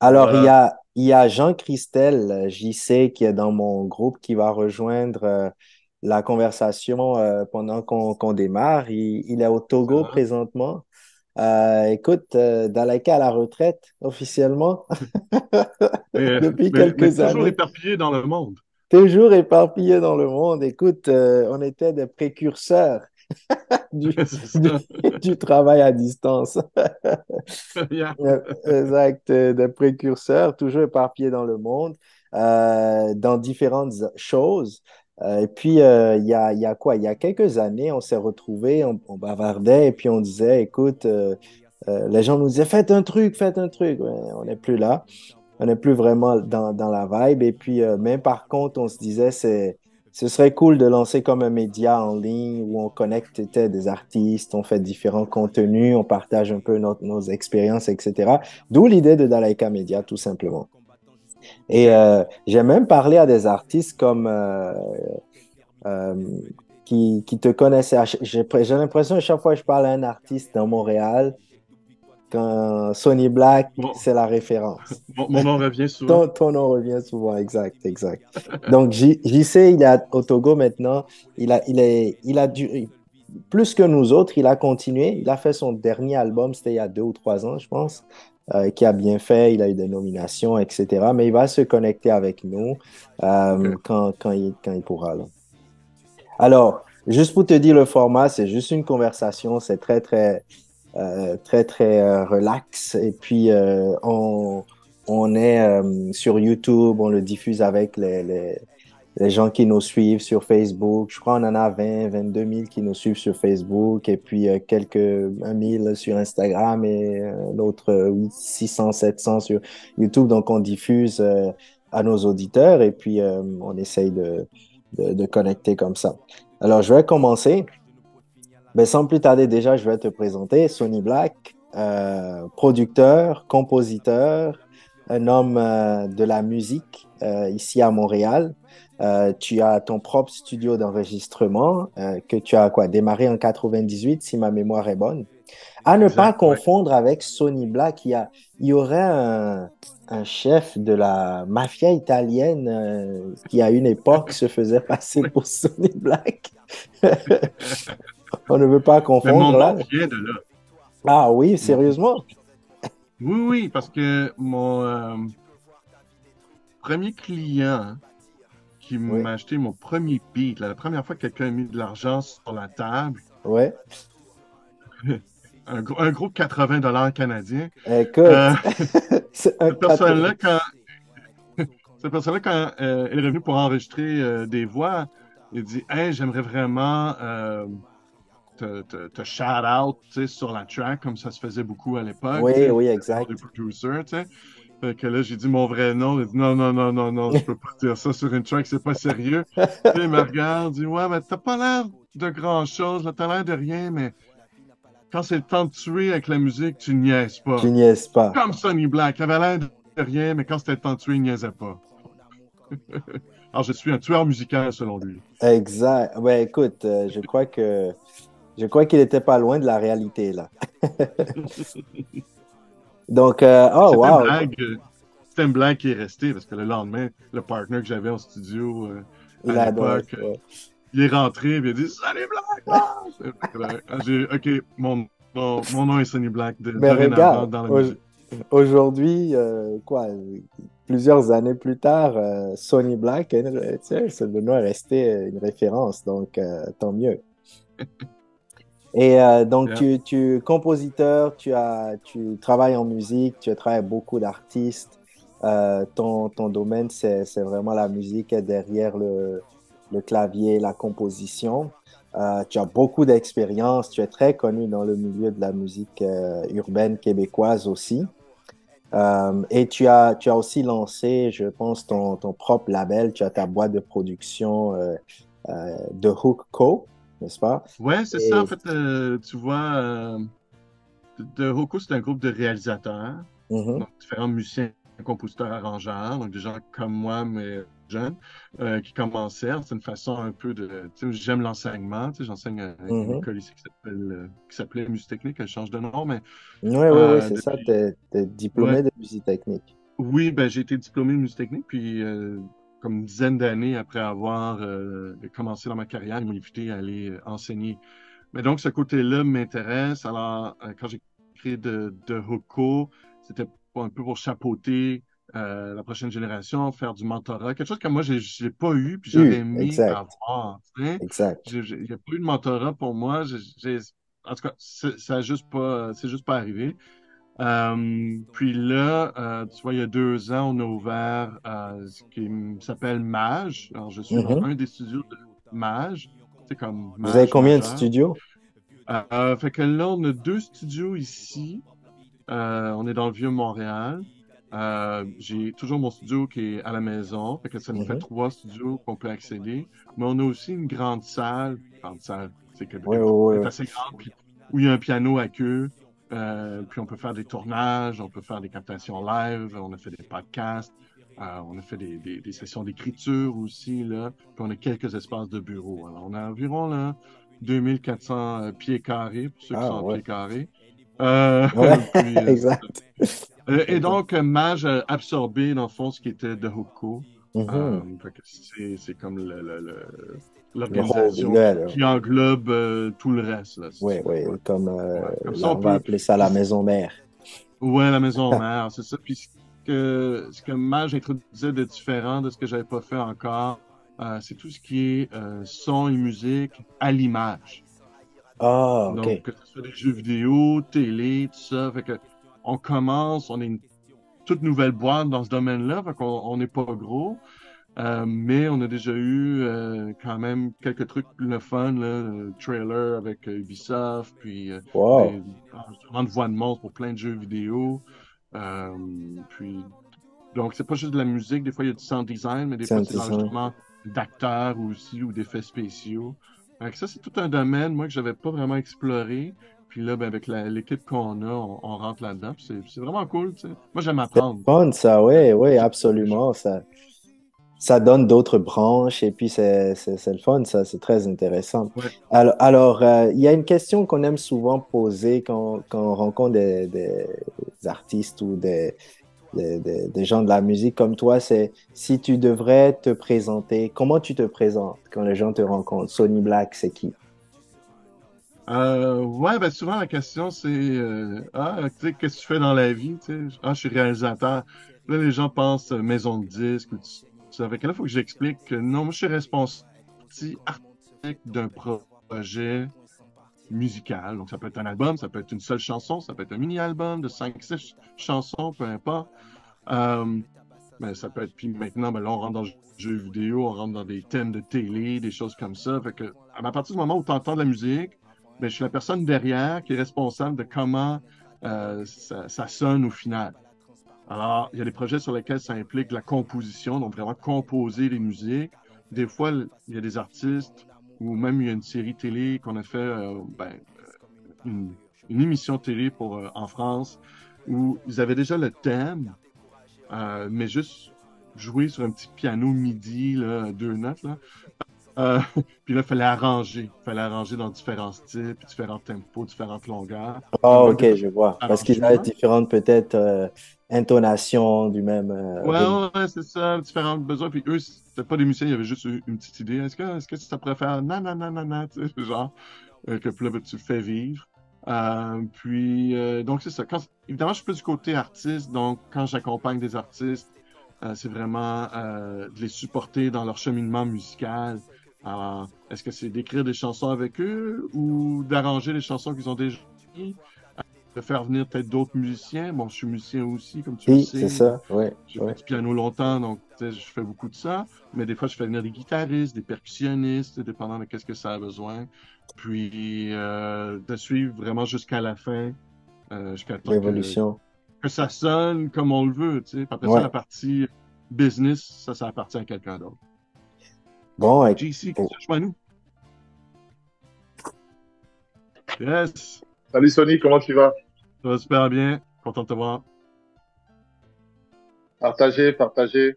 Alors, Voilà. il y a Jean Christel, JC, qui est dans mon groupe, qui va rejoindre la conversation pendant qu'on démarre. Il est au Togo Excellent. présentement. Écoute, Daleka à la retraite, officiellement, depuis Mais quelques toujours années. éparpillé dans le monde. Toujours éparpillé dans le monde. Écoute, on était des précurseurs du, C'est du, ça. du travail à distance. Yeah. Exact, des précurseurs, toujours éparpillés dans le monde, dans différentes choses. Et puis, il y a quoi? Il y a quelques années, on s'est retrouvés, on bavardait et puis on disait, écoute, les gens nous disaient, faites un truc. Ouais, on n'est plus là. On n'est plus vraiment dans la vibe. Et puis, mais par contre, on se disait, ce serait cool de lancer comme un média en ligne où on connecte des artistes, on fait différents contenus, on partage un peu nos expériences, etc. D'où l'idée de Dalaika Media, tout simplement. Et OK. j'ai même parlé à des artistes comme euh, qui te connaissaient. J'ai l'impression à chaque fois que je parle à un artiste dans Montréal, quand Sonny Black, Bon, c'est la référence. mon nom revient souvent. Ton nom revient souvent, exact, exact. Donc, JC, il est au Togo maintenant. Il a plus que nous autres, il a continué. Il a fait son dernier album, c'était il y a 2 ou 3 ans, je pense, qui a bien fait. Il a eu des nominations, etc. Mais il va se connecter avec nous OK. quand il pourra, là. Alors, juste pour te dire le format, c'est juste une conversation. C'est très, relax. Et puis, on est sur YouTube, on le diffuse avec les gens qui nous suivent sur Facebook. Je crois qu'on en a 20, 22 000 qui nous suivent sur Facebook et puis quelques 1 000 sur Instagram et l'autre 600, 700 sur YouTube. Donc, on diffuse à nos auditeurs et puis on essaye de connecter comme ça. Alors, je vais commencer. Ben, sans plus tarder, déjà, je vais te présenter Sonny Black, producteur, compositeur, un homme de la musique ici à Montréal. Tu as ton propre studio d'enregistrement que tu as quoi, démarré en 98, si ma mémoire est bonne. À ne pas Exact, ouais. confondre avec Sonny Black, il y aurait un chef de la mafia italienne qui à une époque se faisait passer Oui. pour Sonny Black. On ne veut pas Mais mon confondre nom là. vient de là. Ah oui, Mon- sérieusement? Oui, oui, parce que mon premier client qui Oui, m'a acheté mon premier beat, la première fois que quelqu'un a mis de l'argent sur la table, ouais. un gros 80 $ canadiens, Écoute, euh, c'est un cette cadeau. personne-là, quand, cette personne-là, quand elle est revenue pour enregistrer des voix, il dit, Hey, j'aimerais vraiment te shout out, tu sais, sur la track, comme ça se faisait beaucoup à l'époque, tu Oui, sais, oui, le nom des exact. producers, tu sais. Fait que là, j'ai dit mon vrai nom. Il dit non, non, non, non, non, tu peux pas dire ça sur une track, c'est pas sérieux. Puis il me regarde, il dit ouais, mais t'as pas l'air de grand-chose, là, t'as l'air de rien, mais quand c'est le temps de tuer avec la musique, tu niaises Tu pas. niaises pas. Comme Sonny Black, il avait l'air de rien, mais quand c'était le temps de tuer, il niaisait pas. Alors, je suis un tueur musical, selon lui. Exact. Ouais, écoute, je crois qu'il était pas loin de la réalité là. Donc, oh C'était une wow, blague. C'était une blague qui est restée, parce que le lendemain, le partner que j'avais en studio il à a adoré. l'époque, Ouais. il est rentré et il a dit Sonny Black! Ah! J'ai OK, mon nom est Sonny Black Mais dorénavant regarde, dans la musique. aujourd'hui, plusieurs années plus tard, Sonny Black, tu sais, c'est devenu resté une référence, donc tant mieux. Et donc, Yeah. tu es compositeur, tu travailles en musique, tu travailles avec beaucoup d'artistes. Ton domaine, c'est vraiment la musique et derrière le clavier, la composition. Tu as beaucoup d'expérience, tu es très connu dans le milieu de la musique urbaine québécoise aussi. Et tu as aussi lancé, je pense, ton propre label, tu as ta boîte de production de Hook Co, n'est-ce pas? Ouais, c'est ça. En fait, tu vois, The Hoku, c'est un groupe de réalisateurs, Mhm, donc différents musiciens, compositeurs, arrangeurs, donc des gens comme moi, mais jeunes, qui commençaient. C'est une façon un peu de. Tu sais, j'aime l'enseignement. Tu sais, j'enseigne à une mhm. école ici qui s'appelait Musique Technique. Elle change de nom, mais Oui, oui, oui, c'est ça, tu depuis. es, Ouais, diplômé de musique technique. Oui, ben, j'ai été diplômé de musique technique, puis comme une dizaine d'années après avoir commencé dans ma carrière, ils m'ont invité à aller enseigner. Mais donc, ce côté-là m'intéresse. Alors, quand j'ai créé de Hoko, c'était un peu pour chapeauter la prochaine génération, faire du mentorat, quelque chose que moi, j'ai pas eu, puis j'aurais aimé Exact, avoir. Tu sais. exact. Il n'y a pas eu de mentorat pour moi. En tout cas, c'est juste pas arrivé. Puis là, tu vois, il y a 2 ans, on a ouvert ce qui s'appelle Mage. Alors, je suis dans Mhm. un des studios de Mage, c'est comme Vous avez Mage combien de majeur. studios? Fait que là, on a 2 studios ici. On est dans le Vieux-Montréal. J'ai toujours mon studio qui est à la maison. Fait que ça nous fait Mhm. 3 studios qu'on peut accéder. Mais on a aussi une grande salle, c'est que, Oui, oui, est oui. assez grande, puis où il y a un piano à queue. Puis on peut faire des tournages, on peut faire des captations live, on a fait des podcasts, on a fait des sessions d'écriture aussi, là. Puis on a quelques espaces de bureau. Alors, on a environ là, 2400 pieds carrés, pour ceux qui sont Ah, en ouais. pieds carrés. Euh, Ouais, puis, exact. et OK. donc, Mage a absorbé, dans le fond, ce qui était de Hoko. Mhm. Fait que c'est comme Le rôle, l'organisation qui englobe tout le reste, là, si oui, tu veux. oui, Ouais. comme Ouais. Comme ça, là, on on va peut. appeler ça la maison mère. Ouais, la maison mère, c'est ça. Puis ce que Mage introduisait de différent de ce que j'avais pas fait encore, c'est tout ce qui est son et musique à l'image. Ah, Donc, OK. que ce soit des jeux vidéo, télé, tout ça. Fait que on est une toute nouvelle boîte dans ce domaine-là, fait qu'on on n'est pas gros, mais on a déjà eu quand même quelques trucs le fun, là, trailer avec Ubisoft, puis Wow. des enregistrements de voix de monstres pour plein de jeux vidéo. Euh, puis, donc, c'est pas juste de la musique, des fois il y a du sound design, mais des C'est fois un c'est de design. l'enregistrement d'acteurs aussi ou d'effets spéciaux. Fait que ça, c'est tout un domaine, moi, que j'avais pas vraiment exploré. Puis là, ben, avec l'équipe qu'on a, on rentre là-dedans. Puis c'est vraiment cool, tu sais. Moi, j'aime C'est apprendre. fun, ça, J'aime oui, oui, découvrir des choses. absolument. Ça donne d'autres branches et puis c'est le fun, ça, c'est très intéressant. Ouais. Alors, il y a une question qu'on aime souvent poser quand on rencontre des artistes ou des gens de la musique comme toi, c'est si tu devrais te présenter, comment tu te présentes quand les gens te rencontrent? Sonny Black, c'est qui? Ouais, ben souvent la question c'est ah, tu sais, qu'est-ce que tu fais dans la vie? Tu sais, ah, je suis réalisateur. Là, les gens pensent maison de disque ou tout ça. Fait que là, il faut que j'explique que non, moi, je suis responsable architecte d'un projet musical. Donc, ça peut être un album, ça peut être une seule chanson, ça peut être un mini-album de 5, 6 chansons, peu importe. Euh, mais ça peut être, puis maintenant, ben là, on rentre dans le jeu vidéo, on rentre dans des thèmes de télé, des choses comme ça. Fait que, à partir du moment où tu entends de la musique, ben, je suis la personne derrière qui est responsable de comment ça sonne au final. Alors, il y a des projets sur lesquels ça implique la composition, donc vraiment composer les musiques. Des fois, il y a des artistes, ou même il y a une série télé qu'on a fait, une, une émission télé en France, où ils avaient déjà le thème, mais juste jouer sur un petit piano MIDI, là, 2 notes, là. Euh, puis là, il fallait arranger dans différents styles, puis différents tempos, différentes longueurs. Ah, Donc, ok, des fois, je vois. Parce qu'ils ont arrangement. différentes, peut-être, intonations du même Ouais, rythme. ouais, ouais, c'est ça, différents besoins. Puis eux, c'était pas des musiciens, il y avait juste une petite idée. Est-ce que ça pourrait faire nanana, tu sais, genre, que puis là, ben, tu le fais vivre. Donc c'est ça. Évidemment, je suis plus du côté artiste, donc quand j'accompagne des artistes, c'est vraiment de les supporter dans leur cheminement musical. Alors, est-ce que c'est d'écrire des chansons avec eux ou d'arranger les chansons qu'ils ont déjà écrites, de faire venir peut-être d'autres musiciens? Bon, je suis musicien aussi, comme tu le Oui, c'est sais. ça, oui, J'ai oui. fait du piano longtemps, donc tu sais, je fais beaucoup de ça. Mais des fois, je fais venir des guitaristes, des percussionnistes, dépendant de qu'est-ce que ça a besoin. Puis de suivre vraiment jusqu'à la fin, jusqu'à temps L'évolution. que ça sonne comme on le veut, tu sais. Puis après ça, Ouais. la partie business, ça appartient à quelqu'un d'autre. Bon, JC, oh, qu'est-ce que nous? Yes, Salut Sony, comment tu vas? ça va super bien. Content de te voir. Partagez, partagez.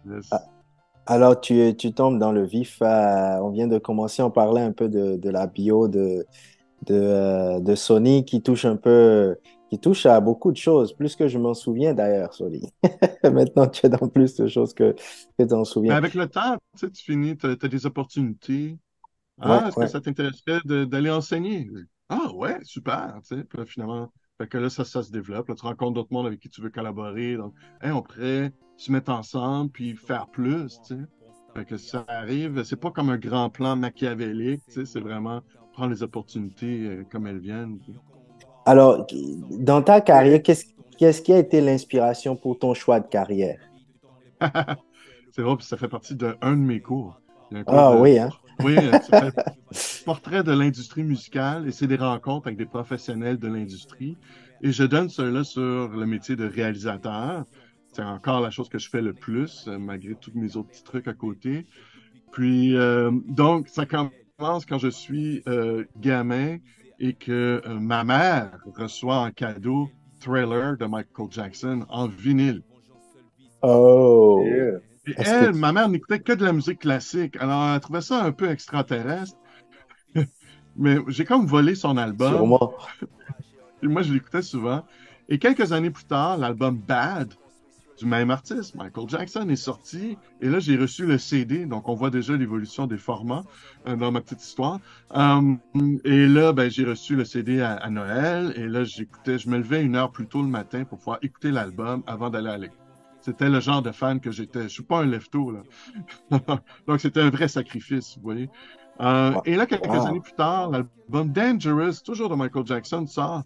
Yes. ah, alors tu tombes dans le vif. On vient de commencer, on parlait un peu de la bio de Sony qui touche à beaucoup de choses, plus que je m'en souviens d'ailleurs, Soli. Maintenant, tu es dans plus de choses que tu en Mais souviens. avec le temps, tu sais, tu finis, tu as des opportunités. Ouais, Ah, est-ce que ouais. ça t'intéresserait d'aller enseigner? Ah, ouais, super, tu sais. Puis là, finalement, fait que là, ça se développe. Là, tu rencontres d'autres mondes avec qui tu veux collaborer. Donc, hey, on pourrait se mettre ensemble puis faire plus, tu sais. Fait que ça arrive, c'est pas comme un grand plan machiavélique, tu sais, c'est vraiment prendre les opportunités comme elles viennent. Alors, dans ta carrière, Et qu'est-ce qui a été l'inspiration pour ton choix de carrière? C'est drôle, puis ça fait partie d'un de mes cours. Il y a un cours Ah de... oui, hein? Oui, ça s'appelle Portrait de l'industrie musicale et c'est des rencontres avec des professionnels de l'industrie. Et je donne cela sur le métier de réalisateur. C'est encore la chose que je fais le plus, malgré tous mes autres petits trucs à côté. Puis, donc, ça commence quand je suis gamin et que ma mère reçoit en cadeau Thriller de Michael Jackson en vinyle. Oh, yeah. Et est-ce que elle, ma mère n'écoutait que de la musique classique. Alors, elle trouvait ça un peu extraterrestre. Mais j'ai comme volé son album. sûrement. Et moi, je l'écoutais souvent. Et quelques années plus tard, l'album Bad du même artiste, Michael Jackson, est sorti. Et là, j'ai reçu le CD. Donc, on voit déjà l'évolution des formats dans ma petite histoire. Euh, et là, ben, j'ai reçu le CD à Noël. Et là, j'écoutais, je me levais 1 heure plus tôt le matin pour pouvoir écouter l'album avant d'aller à l'école. C'était le genre de fan que j'étais. Je suis pas un lefto, là. Donc, c'était un vrai sacrifice, vous voyez. Et là, quelques années Wow. plus tard, l'album Dangerous, toujours de Michael Jackson, sort.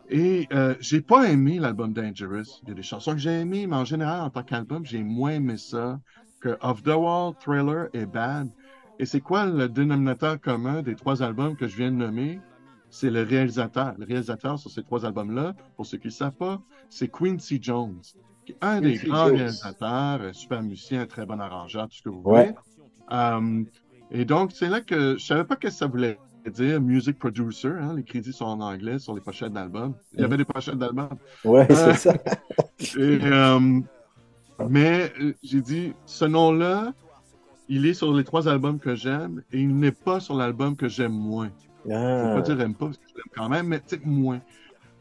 Et j'ai pas aimé l'album Dangerous. Il y a des chansons que j'ai aimées, mais en général, en tant qu'album, j'ai moins aimé ça que Off the Wall, Thriller et Bad. Et c'est quoi le dénominateur commun des 3 albums que je viens de nommer? C'est le réalisateur. Le réalisateur sur ces 3 albums-là, pour ceux qui ne le savent pas, c'est Quincy Jones, qui est un des Quincy grands Jones. réalisateurs, super musicien, très bon arrangeur, tout ce que vous Ouais. voulez. Euh, et donc, c'est là que je savais pas ce que ça voulait dire, music producer, hein, les crédits sont en anglais sur les pochettes d'albums. Il y avait Mhm. des pochettes d'albums. Ouais, c'est Euh, ça. et, mais j'ai dit, ce nom-là, il est sur les 3 albums que j'aime et il n'est pas sur l'album que j'aime moins. Je veux pas Ah. dire aime pas parce que je l'aime quand même, mais tu sais, moins.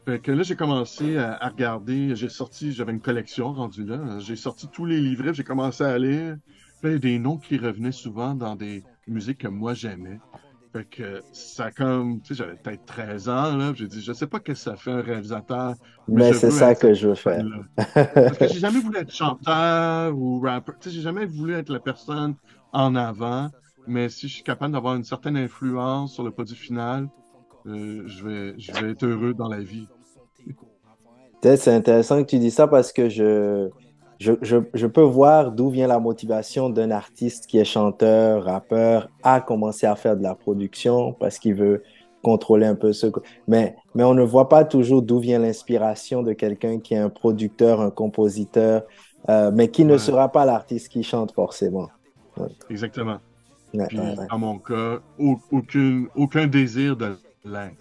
Fait que là, j'ai commencé à regarder, j'avais une collection rendue là, j'ai sorti tous les livrets, j'ai commencé à lire. Puis là, il y a des noms qui revenaient souvent dans des musiques que moi j'aimais. Fait que ça comme, tu sais, j'avais peut-être 13 ans, là, j'ai dit, je sais pas qu'est-ce que ça fait un réalisateur, mais Mais je c'est veux ça être cette que je veux faire. personne-là. Parce que j'ai jamais voulu être chanteur ou rappeur, tu sais, j'ai jamais voulu être la personne en avant, mais si je suis capable d'avoir une certaine influence sur le produit final, je vais être heureux dans la vie. Peut-être c'est intéressant que tu dis ça parce que je peux voir d'où vient la motivation d'un artiste qui est chanteur, rappeur, à commencer à faire de la production parce qu'il veut contrôler un peu mais on ne voit pas toujours d'où vient l'inspiration de quelqu'un qui est un producteur, un compositeur, mais qui ne Ouais, sera pas l'artiste qui chante forcément. Ouais, exactement. ouais, ouais, Puis, ouais. dans mon cas, aucun désir de l'être.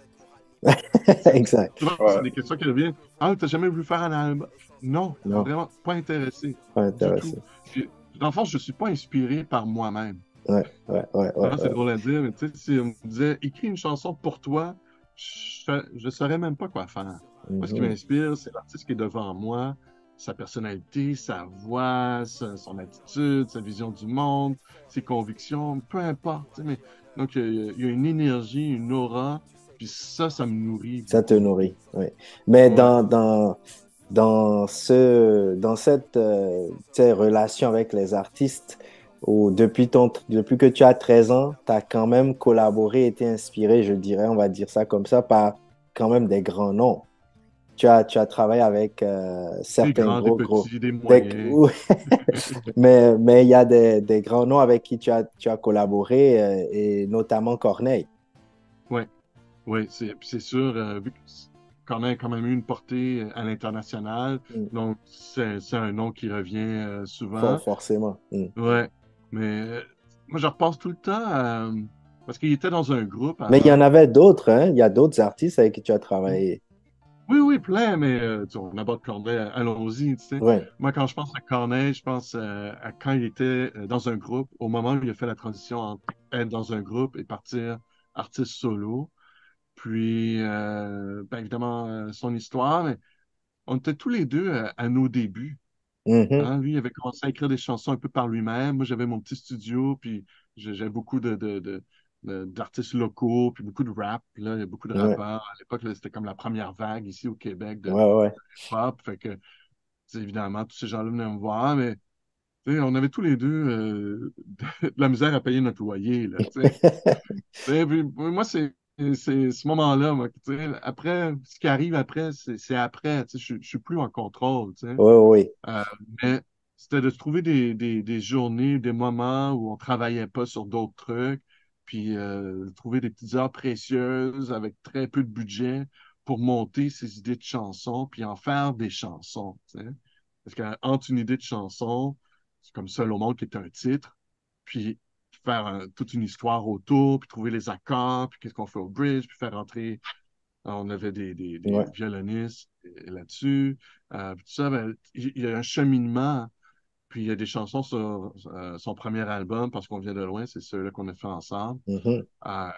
Exact. Souvent, c'est Ouais. des questions qui reviennent. Ah, t'as jamais voulu faire un album? Non, Non, vraiment pas intéressé pas du tout. intéressant. Puis, dans le fond, je suis pas inspiré par moi-même. Ouais, ouais, ouais, ouais, Ah, c'est ouais. drôle à dire, mais tu sais, si on me disait, écris une chanson pour toi, je saurais même pas quoi faire. Moi, ce qui Mhm. m'inspire, c'est l'artiste qui est devant moi, sa personnalité, sa voix, son attitude, sa vision du monde, ses convictions, peu importe. Tu sais, mais, donc, il y a une énergie, une aura, puis ça me nourrit Ça te beaucoup, beaucoup. nourrit, oui. Mais Ouais. dans cette tu sais, relation avec les artistes, depuis que tu as 13 ans, tu as quand même collaboré, été inspiré, je dirais, on va dire ça comme ça, par quand même des grands noms. Tu as travaillé avec Des certains grands, des gros. petits, des des- moyens. oui, mais il y a des grands noms avec qui tu as collaboré, et notamment Corneille. Oui, oui, c'est sûr, vu que qu'on a quand même eu une portée à l'international, Mm. donc c'est un nom qui revient souvent. Forcément. Mm. Ouais, mais moi je repense tout le temps parce qu'il était dans un groupe Mais il y en avant. avait d'autres, hein? Il y a d'autres artistes avec qui tu as travaillé. Oui, oui, plein, mais tu sais, on aborde Corneille, allons-y, tu sais. Oui. Moi, quand je pense à Corneille, je pense à quand il était dans un groupe, au moment où il a fait la transition entre être dans un groupe et partir artiste solo. Puis, ben, évidemment, son histoire, mais on était tous les deux à nos débuts. Mhm. Hein. Lui, il avait commencé à écrire des chansons un peu par lui-même. Moi, j'avais mon petit studio, puis j'avais beaucoup d'artistes locaux, puis beaucoup de rap. Là. Il y a beaucoup de Ouais, rappeurs. À l'époque, là, c'était comme la première vague ici au Québec de ouais, ouais. hip-hop. Fait que, tu sais, évidemment, tous ces gens-là venaient me voir, mais tu sais, on avait tous les deux de la misère à payer notre loyer. Là, tu sais. Puis, moi, c'est ce moment-là, moi, tu sais, après, ce qui arrive après, c'est après, tu sais, je suis plus en contrôle, tu sais. Oui, oui. Euh, mais c'était de se trouver des journées, des moments où on travaillait pas sur d'autres trucs, puis trouver des petites heures précieuses avec très peu de budget pour monter ses idées de chansons, puis en faire des chansons, tu sais. Parce qu'entre une idée de chanson, c'est comme Seul au monde qui est un titre, puis faire toute une histoire autour, puis trouver les accords, puis qu'est-ce qu'on fait au bridge, puis faire entrer. On avait des Ouais. violonistes là-dessus. Puis tout ça, ben, il y a un cheminement. Puis il y a des chansons sur son premier album, parce qu'on vient de loin, c'est ceux-là qu'on a fait ensemble, Mhm. euh,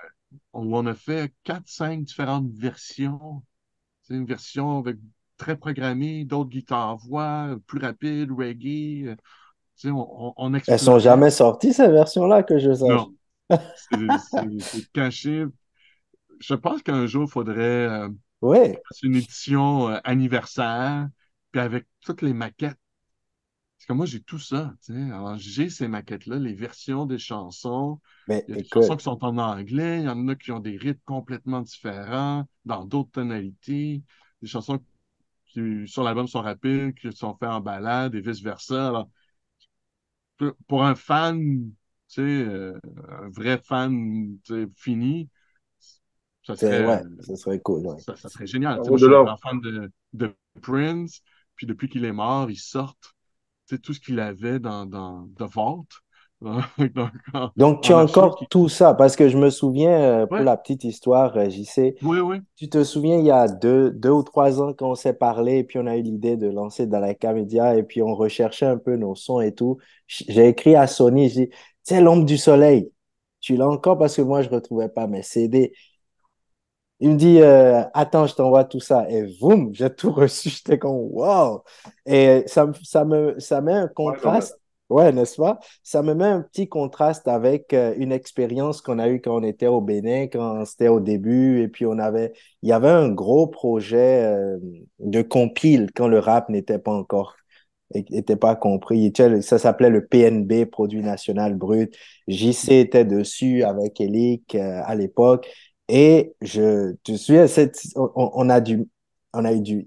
où on a fait quatre, cinq différentes versions. C'est une version avec très programmée, d'autres guitares-voix, plus rapide, reggae. Tu sais, on Elles sont explorait. jamais sorties, ces versions-là, que je sache. Non, c'est caché. Je pense qu'un jour, il faudrait Oui. fasse une édition anniversaire, puis avec toutes les maquettes. Parce que moi, j'ai tout ça, tu sais. Alors, j'ai ces maquettes-là, les versions des chansons. Mais Il y a des chansons écoute, qui sont en anglais, il y en a qui ont des rythmes complètement différents, dans d'autres tonalités. Des chansons qui, sur l'album, sont rapides, qui sont faites en balade et vice-versa. Alors, pour un fan, tu sais, un vrai fan, tu sais, fini, ça c'est serait, ouais, ce serait cool, ouais. ça serait génial. Tu sais, moi, je suis un Au-delà. grand fan de Prince, puis depuis qu'il est mort, il sort tu sais, tout ce qu'il avait dans The Vault, donc, Donc, tu en as archive. encore tout ça, parce que je me souviens, pour Ouais, la petite histoire, JC, oui, oui. tu te souviens, il y a deux ou trois ans, quand on s'est parlé, et puis on a eu l'idée de lancer dans la Camédia, et puis on recherchait un peu nos sons et tout. J'ai écrit à Sony, j'ai dit, tu sais, L'Ombre du Soleil, tu l'as encore parce que moi, je ne retrouvais pas mes CD. Il me dit, attends, je t'envoie tout ça. Et boum, j'ai tout reçu. J'étais comme, wow. Et ça met un Ouais, non, mais contraste, ouais, n'est-ce pas? Ça me met un petit contraste avec une expérience qu'on a eue quand on était au Bénin, quand c'était au début. Et puis, il y avait un gros projet de compile quand le rap n'était pas encore, n'était pas compris. Tu sais, ça s'appelait le PNB, Produit National Brut. JC était dessus avec Elic à l'époque. Et je te souviens, il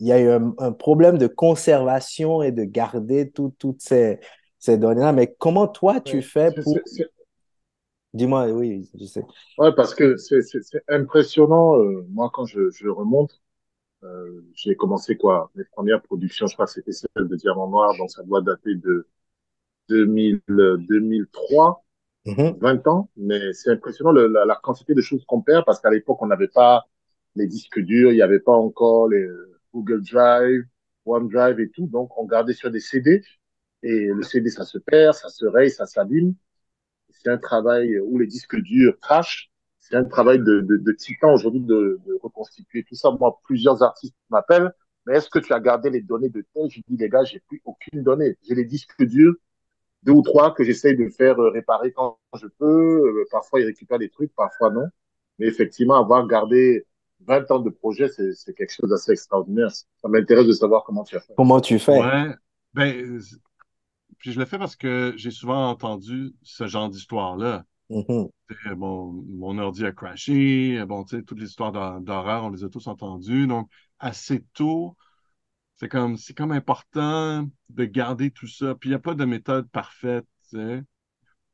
y a eu un problème de conservation et de garder toutes ces données-là. Mais comment toi tu ouais, fais pour, dis-moi, oui, je sais. ouais, parce que c'est impressionnant. Moi, quand je remonte, j'ai commencé quoi? Mes premières productions, je crois que c'était celle de Diamant Noir, donc ça doit dater de 2000, 2003, Mhm. 20 ans. Mais c'est impressionnant la quantité de choses qu'on perd parce qu'à l'époque, on n'avait pas les disques durs, il n'y avait pas encore les Google Drive, OneDrive et tout. Donc, on gardait sur des CD et le CD, ça se perd, ça se raye, ça s'abîme. C'est un travail où les disques durs crachent. C'est un travail de titan aujourd'hui de reconstituer tout ça. Moi, plusieurs artistes m'appellent, mais est-ce que tu as gardé les données de tel? Je dis, les gars, j'ai plus aucune donnée. J'ai les disques durs, deux ou trois que j'essaye de faire réparer quand je peux. Parfois, ils récupèrent des trucs, parfois non. Mais effectivement, avoir gardé 20 ans de projet, c'est quelque chose d'assez extraordinaire. Ça m'intéresse de savoir comment tu as fait. Comment tu fais? Ouais. Ben, puis je le fais parce que j'ai souvent entendu ce genre d'histoire-là. Mhm. Bon, mon ordi a crashé. Bon, tu sais, toutes les histoires d'horreur, on les a tous entendues. Donc, assez tôt, c'est comme important de garder tout ça. Puis, il n'y a pas de méthode parfaite, tu sais.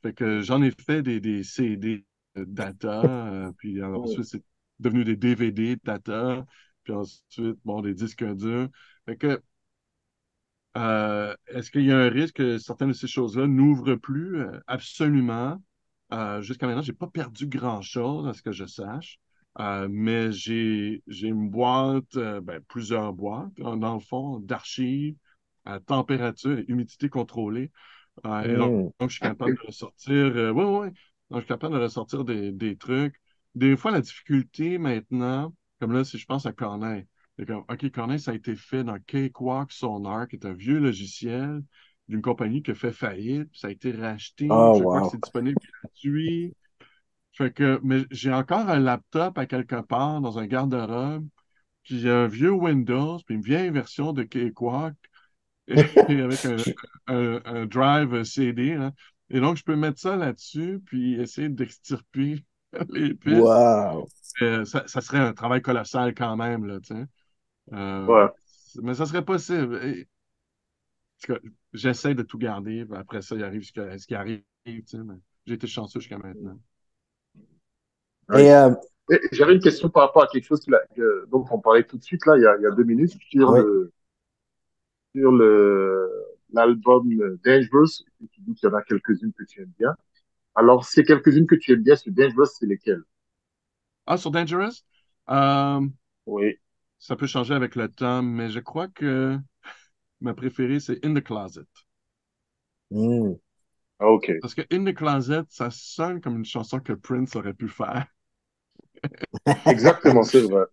Fait que j'en ai fait des CD data, puis Mm. ensuite, c'est devenu des DVD data, puis ensuite, bon, des disques durs. Fait que, est-ce qu'il y a un risque que certaines de ces choses-là n'ouvrent plus? Absolument. Jusqu'à maintenant, j'ai pas perdu grand-chose à ce que je sache. Mais j'ai une boîte, ben, plusieurs boîtes, dans le fond, d'archives à température et humidité contrôlée. Et donc, Mhm. je suis capable de ressortir, ouais, ouais, ouais. Donc, je suis capable de ressortir des trucs. des fois, la difficulté maintenant, comme là, si je pense à Corneille, c'est comme, OK, Corneille, ça a été fait dans Cakewalk Sonar, qui est un vieux logiciel d'une compagnie qui a fait faillite, puis ça a été racheté, Oh, puis je crois que wow. c'est disponible gratuit. Fait que, mais j'ai encore un laptop à quelque part dans un garde-robe, puis j'ai un vieux Windows, puis une vieille version de Cakewalk, et avec un drive CD, hein. Et donc, je peux mettre ça là-dessus, puis essayer d'extirper les pistes. Wow. Ça serait un travail colossal quand même, là, tu sais. Euh, Ouais. mais ça serait possible. En tout cas, j'essaie de tout garder, puis après ça, il arrive ce qui arrive, tu sais, mais j'ai été chanceux jusqu'à maintenant. Ouais. Et Et j'avais une question par rapport à quelque chose dont on parlait tout de suite, là, il y a 2 minutes, oui, sur l'album Dangerous. Et tu dis qu'il y en a quelques-unes que tu aimes bien. Alors, ces quelques-unes que tu aimes bien sur Dangerous, c'est lesquelles? Ah, sur Dangerous, euh, Oui. ça peut changer avec le temps, mais je crois que ma préférée, c'est In the Closet. Hmm. Ah, ok. Parce que In the Closet, ça sonne comme une chanson que Prince aurait pu faire. Exactement, c'est vrai.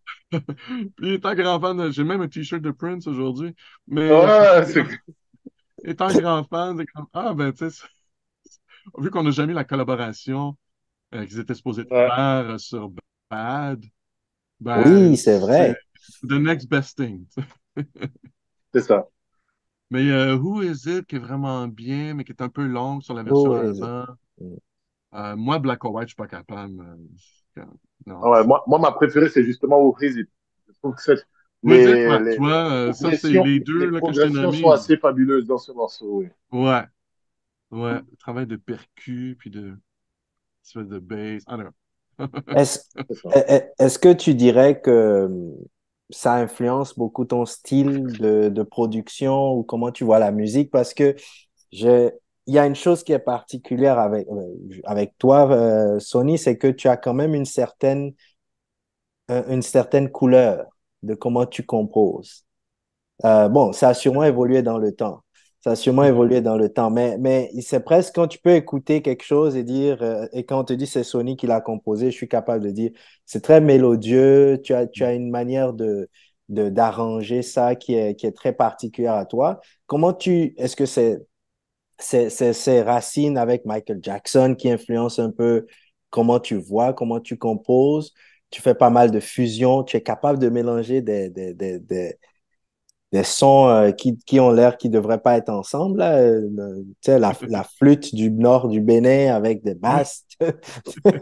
Puis étant grand fan, j'ai même un t-shirt de Prince aujourd'hui, mais Ouais, étant grand fan, c'est comme, ah ben tu sais, vu qu'on n'a jamais eu la collaboration qu'ils étaient supposés de ouais, faire sur Bad, ben oui, c'est c'est vrai. the next best thing. Tu sais. c'est ça. Mais Who Is It qui est vraiment bien, mais qui est un peu longue sur la version Who is it? album. Moi, Black or White, je suis pas capable. Ah Non. ouais, moi, ma préférée, c'est justement Oasis. Je trouve que Who Is It, les, ouais, les, tu vois, les ça, c'est progressions, les les deux là, que je t'ai progressions sont nommés. assez fabuleuses dans ce morceau, oui. Ouais, ouais. Le travail de percu, puis de espèce de bass. Ah non. Est-ce, C'est ça. est-ce que tu dirais que ça influence beaucoup ton style de production ou comment tu vois la musique? Parce que je, il y a une chose qui est particulière avec toi, Sony, c'est que tu as quand même une certaine couleur de comment tu composes. Bon, ça a sûrement évolué dans le temps. Ça a sûrement Mhm. évolué dans le temps, mais c'est presque quand tu peux écouter quelque chose et dire, et quand on te dit c'est Sony qui l'a composé, je suis capable de dire, c'est très mélodieux, tu as une manière d'arranger ça qui est très particulière à toi. Est-ce que c'est racines avec Michael Jackson qui influencent un peu comment tu vois, comment tu composes? Tu fais pas mal de fusion, tu es capable de mélanger des sons qui ont l'air qui ne devraient pas être ensemble. Là, tu sais, la flûte du nord du Bénin avec des basses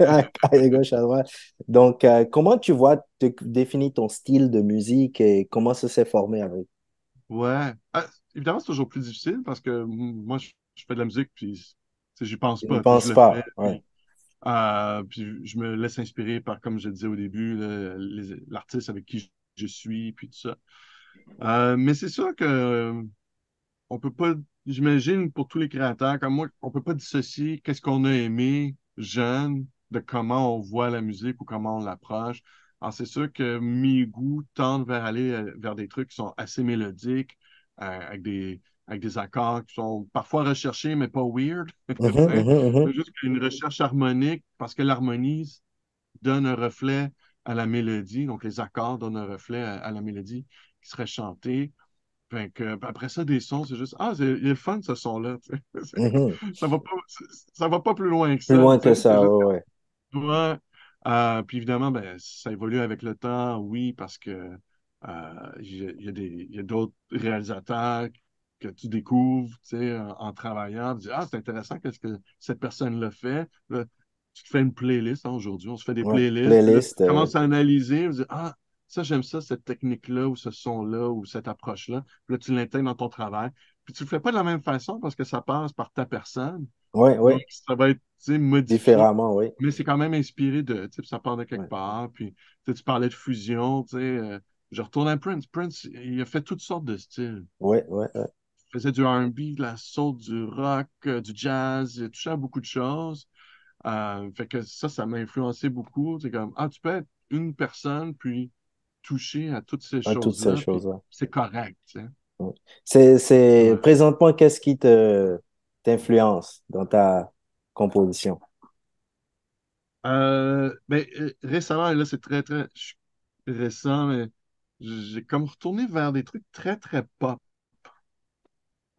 à gauche, à droite. Donc, comment tu vois, définis ton style de musique et comment ça s'est formé avec? Ouais. Ah, évidemment, c'est toujours plus difficile parce que moi, je fais de la musique, puis tu sais, j'y pense Je ne pas, puis je pense le fais, pas. Ouais. puis je me laisse inspirer par, comme je disais au début, là, l'artiste avec qui je suis, puis tout ça. Mais c'est sûr que on peut pas, j'imagine pour tous les créateurs comme moi, on peut pas dissocier qu'est-ce qu'on a aimé jeune de comment on voit la musique ou comment on l'approche. Alors c'est sûr que mes goûts tendent vers aller vers des trucs qui sont assez mélodiques, avec des accords qui sont parfois recherchés mais pas weird. Tu Mhm, sais. mhm, C'est mhm. juste une recherche harmonique parce que l'harmonie donne un reflet à la mélodie, donc les accords donnent un reflet à la mélodie qui serait chantée. Fait que, après ça, des sons, c'est juste, ah, il est le fun, ce son-là. Tu sais. Mhm. Ça va pas, ça va pas plus loin que Plus ça. loin Tu que sais. C'est ça, juste ouais, ouais. que toi. Puis évidemment, ben, ça évolue avec le temps, oui, parce que il y a d'autres réalisateurs que tu découvres, tu sais, en travaillant. Tu dis, ah, c'est intéressant, qu'est-ce que cette personne-là fait. Là, tu te fais une playlist, hein, aujourd'hui. On se fait des Ouais. playlists. Puis là, tu Playlist. commences à analyser. Tu dis, ah, ça, j'aime ça, cette technique-là, ou ce son-là, ou cette approche-là. Puis là, tu l'intègres dans ton travail. Puis tu le fais pas de la même façon parce que ça passe par ta personne. Ouais, Donc, ouais. ça va être, tu sais, modifié, Différemment, oui. mais c'est quand même inspiré de, tu sais, ça part de quelque Ouais, part. Puis, tu sais, tu parlais de fusion, tu sais, je retourne à Prince. Prince, il a fait toutes sortes de styles. ouais, ouais, ouais. Il faisait du R&B, de la soul, du rock, du jazz, il a touché à beaucoup de choses. Fait que ça m'a influencé beaucoup. C'est comme, ah, tu peux être une personne, puis toucher à toutes ces À toutes ces choses-là, puis choses-là. c'est correct, tu sais. Ouais. Présentement, qu'est-ce qui t'influence dans ta composition? Récemment, et là, c'est très récent, mais j'ai comme retourné vers des trucs très pop.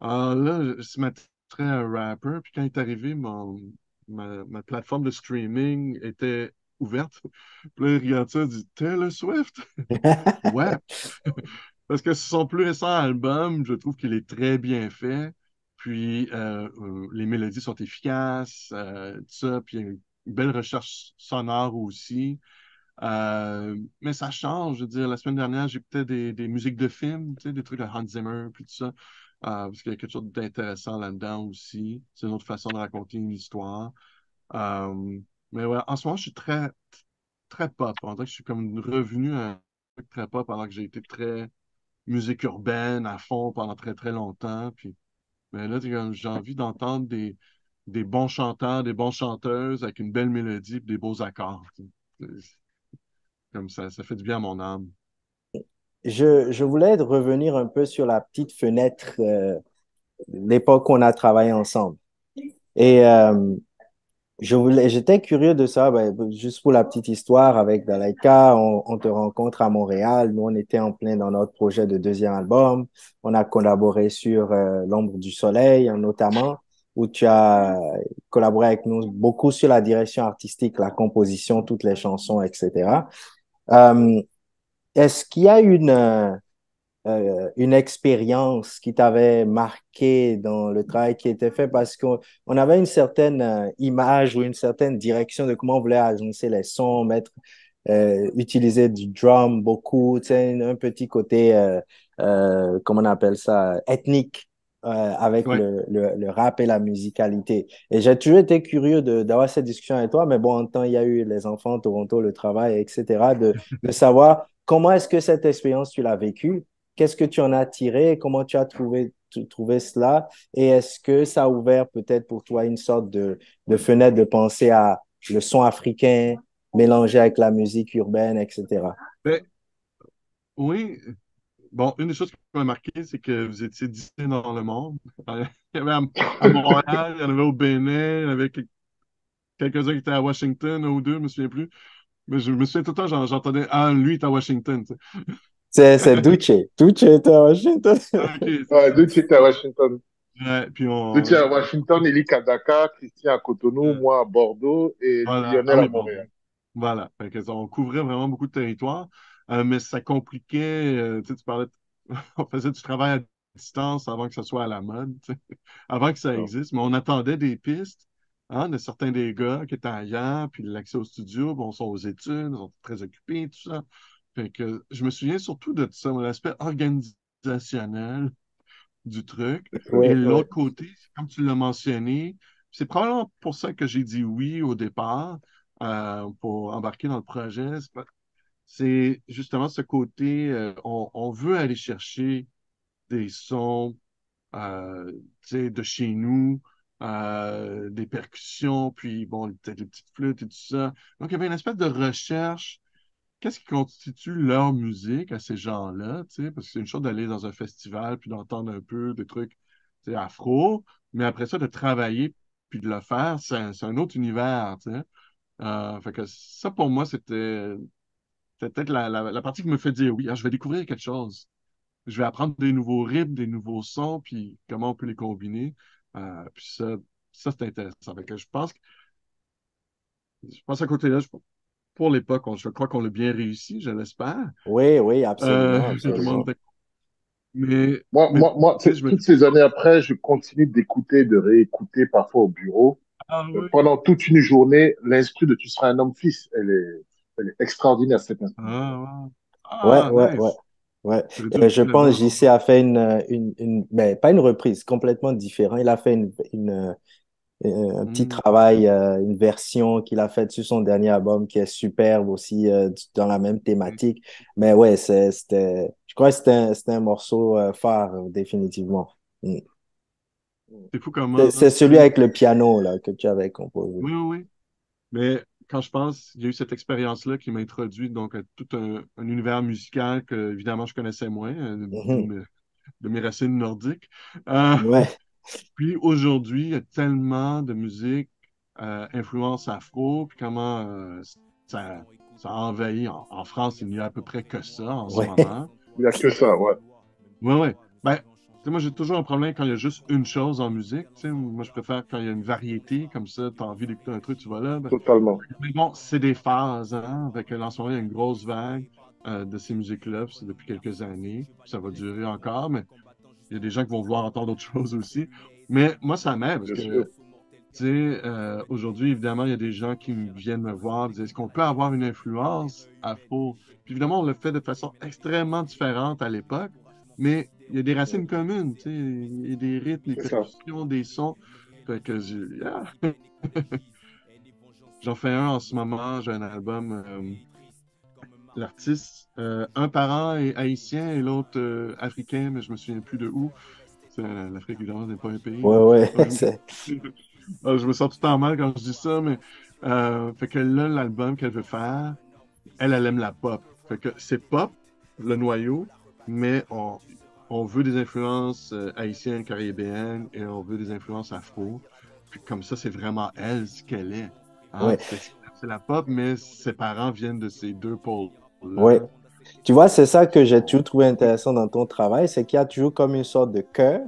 Alors là, ce matin, je serais un rapper, puis quand il est arrivé, ma plateforme de streaming était ouverte. Puis là, il regarde ça, il dit Taylor Swift? Ouais, parce que sur son plus récent album, je trouve qu'il est très bien fait. Puis les mélodies sont efficaces, tout ça, puis il y a une belle recherche sonore aussi. Mais ça change, je veux dire, la semaine dernière, j'écoutais des musiques de films, tu sais, des trucs de Hans Zimmer, puis tout ça, parce qu'il y a quelque chose d'intéressant là-dedans aussi. C'est une autre façon de raconter une histoire. Euh, mais ouais, en ce moment, je suis très pop. On dirait que je suis comme revenu à un truc très pop alors que j'ai été très musique urbaine à fond pendant très longtemps. Puis, mais là, j'ai envie d'entendre des bons chanteurs, des bonnes chanteuses avec une belle mélodie et des beaux accords. Tu sais. Comme ça fait du bien à mon âme. Je voulais revenir un peu sur la petite fenêtre, l'époque où on a travaillé ensemble. Et j'étais curieux de ça, ben, juste pour la petite histoire avec Dalaika, on te rencontre à Montréal. Nous, on était en plein dans notre projet de deuxième album. On a collaboré sur L'ombre du soleil, notamment, où tu as collaboré avec nous beaucoup sur la direction artistique, la composition, toutes les chansons, etc. Euh, Est-ce qu'il y a une expérience qui t'avait marqué dans le travail qui était fait parce qu'on avait une certaine image ou une certaine direction de comment on voulait agencer les sons, utiliser du drum beaucoup, tu sais, un petit côté, comment on appelle ça, ethnique. Avec Ouais. le rap et la musicalité. Et j'ai toujours été curieux d'avoir cette discussion avec toi, mais bon, en temps, il y a eu les enfants, Toronto, le travail, etc., de savoir comment est-ce que cette expérience, tu l'as vécue. Qu'est-ce que tu en as tiré? Comment tu as trouvé cela? Et est-ce que ça a ouvert peut-être pour toi une sorte de fenêtre de penser à le son africain mélangé avec la musique urbaine, etc. Ben, oui, bon, une des choses qui m'a marqué, c'est que vous étiez d'ici dans le monde. Il y avait à Montréal, il y en avait au Bénin, il y en avait quelques-uns qui étaient à Washington, un ou deux, je me souviens plus. Mais je me souviens tout le temps, j'entendais, ah, lui est à Washington. Tu sais. C'est Duce. Duce était à Washington. Ah, ok, c'est Ouais, ça. deux titres à Washington. Ouais, puis Deux titres à Washington, Élie à Dakar, Christian à Cotonou, euh, moi à Bordeaux et voilà, ah Lionel à oui, bon, Montréal. voilà. Fait que on couvrait vraiment beaucoup de territoire, mais ça compliquait, tu sais, tu parlais, on faisait du travail à distance avant que ça soit à la mode, tu sais, avant que ça Non. existe, mais on attendait des pistes, hein, de certains des gars qui étaient ailleurs, puis l'accès au studio, bon, sont aux études, ils sont très occupés, tout ça. Fait que je me souviens surtout de ça, l'aspect organisationnel du truc. Oui, Et oui. l'autre côté, comme tu l'as mentionné, c'est probablement pour ça que j'ai dit oui au départ, pour embarquer dans le projet. C'est justement ce côté, on veut aller chercher des sons, tu sais, de chez nous, des percussions, puis bon, peut-être les petites flûtes et tout ça. Donc, il y avait une espèce de recherche. Qu'est-ce qui constitue leur musique à ces gens-là, tu sais, parce que c'est une chose d'aller dans un festival puis d'entendre un peu des trucs, tu sais, afro, mais après ça, de travailler puis de le faire, c'est un autre univers, tu sais. Fait que ça, pour moi, c'était peut-être la partie qui me fait dire oui, ah, je vais découvrir quelque chose. Je vais apprendre des nouveaux rythmes, des nouveaux sons, puis comment on peut les combiner. Puis ça c'est intéressant. Fait que je pense à côté là, pour l'époque, je crois qu'on l'a bien réussi, je l'espère. Oui, oui, absolument, Tout le monde absolument. était- Mais, Moi, mais tu moi, moi, sais, je me toutes dis, ces années après, je continue d'écouter, de réécouter parfois au bureau. ah oui, Pendant toute une journée, l'instru de Tu seras un homme fils, elle est extraordinaire, cette instru. ah, Ouais, ah, ouais, ouais. nice. Ouais. J'aurais dû aussi Je le pense voir. que JC a fait mais pas une reprise, complètement différent. Il a fait un petit Hmm, travail, une version qu'il a faite sur son dernier album qui est superbe aussi, dans la même hmm. thématique. Mais ouais, je crois que c'était un morceau phare, définitivement. Mm. C'est fou C'est comment, c'est tu celui sais. avec le piano là, que tu avais composé. Oui, oui, oui. Mais quand je pense, il y a eu cette expérience-là qui m'a introduit donc à tout un univers musical que, évidemment, je connaissais moins, Mhm. de mes racines nordiques. Euh, Ouais, Puis aujourd'hui, il y a tellement de musique influence afro, puis comment ça, ça a envahi. En France, il n'y a à peu près que ça en ce Ouais. moment. Il n'y a que ça, ouais. Ouais, ouais. Ben, tu sais, moi, j'ai toujours un problème quand il y a juste une chose en musique. Tu sais. Moi, je préfère quand il y a une variété, comme ça, tu as envie d'écouter un truc, tu vas là. Ben, Totalement. mais bon, c'est des phases, hein. Avec en ce moment, il y a une grosse vague de ces musiques-là, puis c'est depuis quelques années. Ça va durer encore, mais il y a des gens qui vont vouloir entendre autre chose aussi. Mais moi, ça m'aide parce Bien que, sûr. tu sais, aujourd'hui, évidemment, il y a des gens qui viennent me voir, disent, est-ce qu'on peut avoir une influence afro? Puis évidemment, on le fait de façon extrêmement différente à l'époque, mais il y a des racines communes, tu sais, il y a des rythmes, des C'est ça. percussions, des sons. Fait que j'en fais un en ce moment, j'ai un album. L'artiste, un parent est haïtien et l'autre africain, mais je me souviens plus de où. L'Afrique, évidemment, n'est pas un pays, Ouais, mais ouais. je me sens tout le temps mal quand je dis ça, mais fait que là, l'album qu'elle veut faire, elle aime la pop. Fait que c'est pop, le noyau, mais on veut des influences haïtiennes, caribéennes, et on veut des influences afro. Puis comme ça, c'est vraiment elle, ce qu'elle est. Hein? Ouais, C'est la pop, mais ses parents viennent de ces deux ouais. pôles-là. Tu vois, c'est ça que j'ai toujours trouvé intéressant dans ton travail, c'est qu'il y a toujours comme une sorte de cœur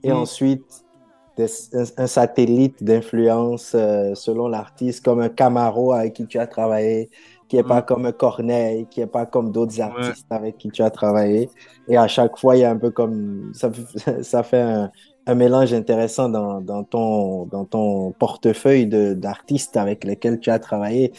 et Hmm, ensuite un satellite d'influence selon l'artiste, comme un Camaro avec qui tu as travaillé, qui n'est pas hmm, comme un Corneille, qui n'est pas comme d'autres ouais, artistes avec qui tu as travaillé. Et à chaque fois, il y a un peu comme... Ça fait un mélange intéressant dans ton portefeuille d'artistes avec lesquels tu as travaillé.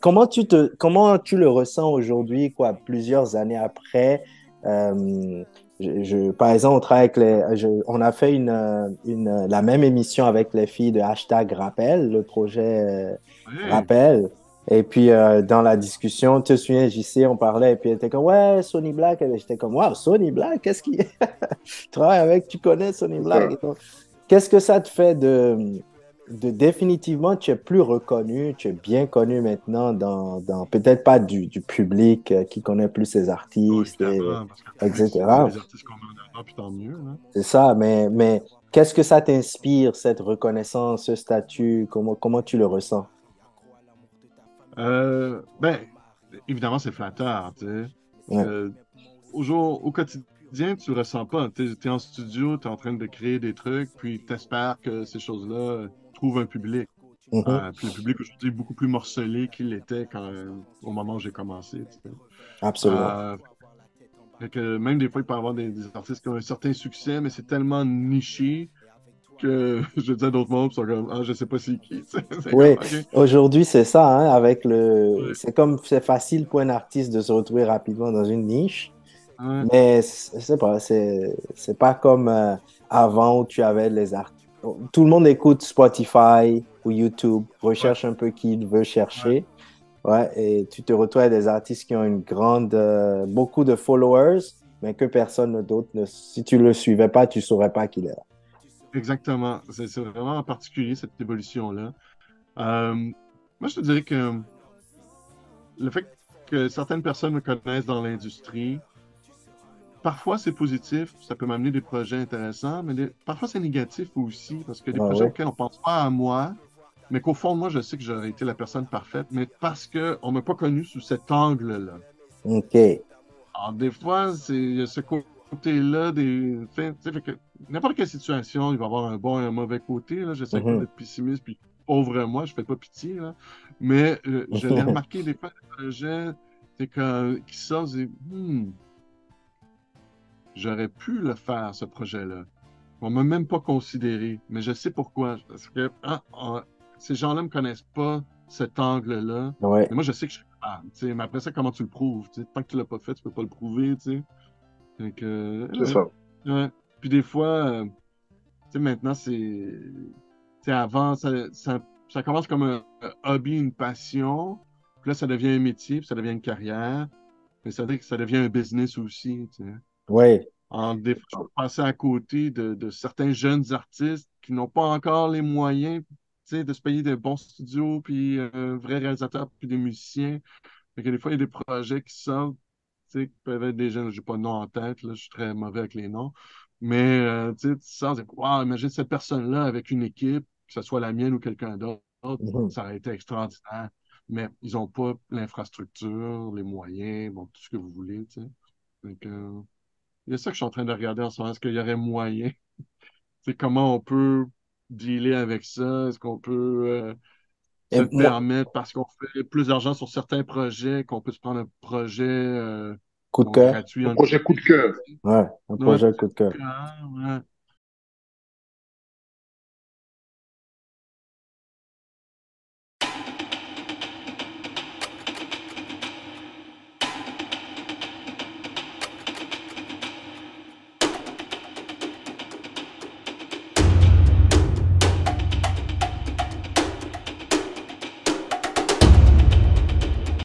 Comment tu le ressens aujourd'hui, quoi, plusieurs années après? Par exemple, on travaille avec on a fait la même émission avec les filles de Hashtag Rappel, le projet ouais, Rappel. Et puis, dans la discussion, tu te souviens, JC, on parlait, et puis elle était comme, ouais, Sonny Black. Et j'étais comme, wow, Sonny Black, qu'est-ce qui tu travailles avec, tu connais Sonny C'est Black ça. et tout. Qu'est-ce que ça te fait de définitivement, tu es plus reconnu, tu es bien connu maintenant dans peut-être pas du public qui connaît plus ces oh, artistes, évidemment, parce que le public, c'est etc. les artistes qu'on met en avant, puis tant mieux, hein. C'est ça, mais qu'est-ce que ça t'inspire, cette reconnaissance, ce statut? Comment tu le ressens? Ben, évidemment, c'est flatteur, tu sais. Ouais. Euh, au quotidien, tu le ressens pas. Tu es en studio, tu es en train de créer des trucs, puis tu espères que ces choses-là trouvent un public. Mhm. Puis le public aujourd'hui est beaucoup plus morcelé qu'il était au moment où j'ai commencé. Tu sais. Absolument. Euh, Fait que même des fois, il peut y avoir des artistes qui ont un certain succès, mais c'est tellement niché que je dis à d'autres mondes, ils sont comme, ah, je sais pas c'est qui. Tu sais. C'est comme, Oui, OK. aujourd'hui, c'est ça, hein, avec le... Ouais, C'est comme, c'est facile pour un artiste de se retrouver rapidement dans une niche, ouais, mais c'est pas comme avant où tu avais les artistes. Tout le monde écoute Spotify ou YouTube, ouais, recherche un peu qui il veut ouais. chercher. Ouais, et tu te retrouves avec des artistes qui ont beaucoup de followers, mais que personne d'autre si tu le suivais pas, tu saurais pas qu'il est là. Exactement. C'est vraiment en particulier cette évolution-là. Euh, Moi, je te dirais que le fait que certaines personnes me connaissent dans l'industrie, parfois c'est positif, ça peut m'amener des projets intéressants, mais parfois c'est négatif aussi, parce que des Ah projets ouais? auxquels on pense pas à moi, mais qu'au fond, moi, je sais que j'aurais été la personne parfaite, mais parce qu'on m'a pas connu sous cet angle-là. OK. Alors, des fois, il y a ce côté-là fait que n'importe quelle situation, il va y avoir un bon et un mauvais côté, là. J'essaie pas Mhm. d'être pessimiste, puis pauvre moi, je fais pas pitié, là. Mais je l'ai remarqué des fois, des projets qui sortent, et j'aurais pu le faire, ce projet-là. On m'a même pas considéré, mais je sais pourquoi. Parce que ces gens-là me connaissent pas cet angle-là. Ouais. Mais moi, je sais que je suis capable. Tu sais. Mais après ça, comment tu le prouves? Tu sais? Tant que tu l'as pas fait, tu peux pas le prouver. Tu sais. Fait que, C'est ouais. ça. Ouais. Puis des fois, tu sais, maintenant, tu sais, avant, ça commence comme un hobby, une passion. Puis là, ça devient un métier, puis ça devient une carrière. Mais ça veut dire que ça devient un business aussi. Tu sais. Ouais. Des fois, je peux passer à côté de certains jeunes artistes qui n'ont pas encore les moyens, tu sais, de se payer de bons studios, puis un vrai réalisateur, puis des musiciens. Fait que des fois, il y a des projets qui sortent, tu sais, qui peuvent être des jeunes, j'ai pas de nom en tête, là, je suis très mauvais avec les noms. Mais tu sais, tu sors, wow, imagine cette personne-là avec une équipe. que ce soit la mienne ou quelqu'un d'autre, Mhm. ça aurait été extraordinaire. Mais ils n'ont pas l'infrastructure, les moyens, bon, tout ce que vous voulez, tu sais. Donc, il y a ça que je suis en train de regarder en ce moment. Est-ce qu'il y aurait moyen? C'est comment on peut dealer avec ça? Est-ce qu'on peut Et se moi, permettre, parce qu'on fait plus d'argent sur certains projets, qu'on peut se prendre un projet coup de donc cœur. gratuit, Un entre projet coup de guillemets, cœur. tu sais. Ouais, un Ouais, projet coup de cœur. ouais.